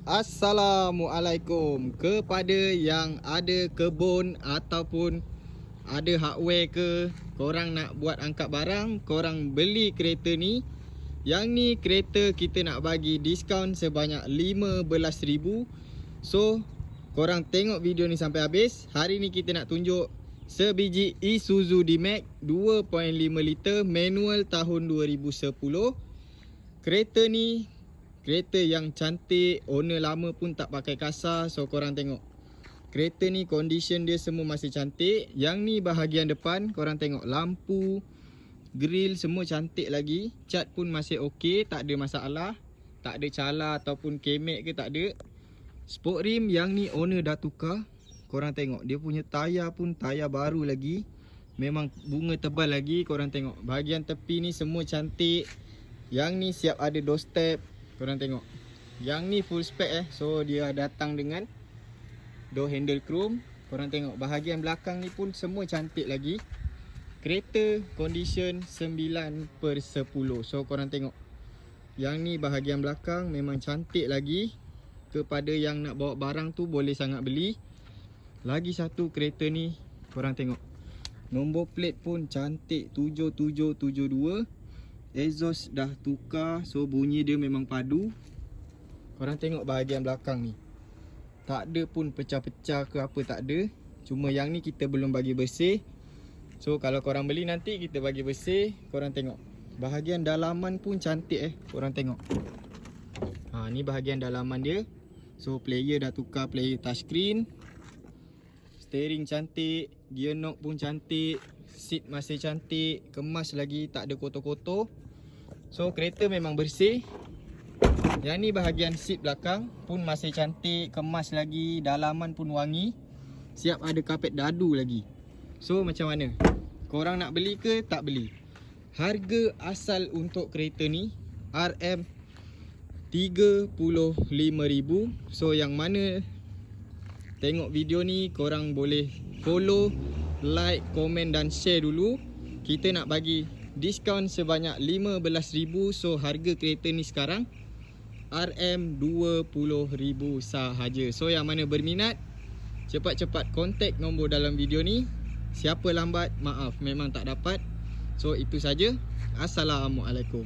Assalamualaikum kepada yang ada kebun ataupun ada hardware ke, korang nak buat angkat barang, korang beli kereta ni. Yang ni kereta kita nak bagi diskaun sebanyak 15,000. So korang tengok video ni sampai habis. Hari ni kita nak tunjuk sebiji Isuzu D-Max 2.5 liter manual tahun 2010. Kereta ni kereta yang cantik, owner lama pun tak pakai kasar. So korang tengok, kereta ni condition dia semua masih cantik. Yang ni bahagian depan, korang tengok lampu, grill semua cantik lagi. Cat pun masih ok, tak ada masalah. Tak ada cala ataupun kemek ke, tak ada. Sport rim yang ni owner dah tukar. Korang tengok, dia punya tayar pun tayar baru lagi. Memang bunga tebal lagi. Korang tengok, bahagian tepi ni semua cantik. Yang ni siap ada doorstep. Korang tengok, yang ni full spec so dia datang dengan door handle chrome. Korang tengok, bahagian belakang ni pun semua cantik lagi. Kereta condition 9/10. So korang tengok, yang ni bahagian belakang memang cantik lagi. Kepada yang nak bawa barang tu boleh sangat beli. Lagi satu, kereta ni korang tengok, nombor plate pun cantik, 7772. Exhaust dah tukar, so bunyi dia memang padu. Korang tengok bahagian belakang ni, tak ada pun pecah-pecah ke apa, tak ada. Cuma yang ni kita belum bagi bersih. So kalau korang beli nanti kita bagi bersih. Korang tengok, bahagian dalaman pun cantik korang tengok. Ni bahagian dalaman dia. So player dah tukar, player touchscreen. Steering cantik, gear knob pun cantik, seat masih cantik, kemas lagi, tak ada kotor-kotor. So kereta memang bersih. Yang ni bahagian seat belakang pun masih cantik, kemas lagi, dalaman pun wangi. Siap ada kapet dadu lagi. So macam mana? Korang nak beli ke tak beli? Harga asal untuk kereta ni RM35,000. So yang mana tengok video ni, korang boleh follow, like, komen dan share dulu. Kita nak bagi diskaun sebanyak 15,000. So harga kereta ni sekarang RM20,000 sahaja. So yang mana berminat, cepat-cepat kontak nombor dalam video ni. Siapa lambat, maaf, memang tak dapat. So itu saja. Assalamualaikum.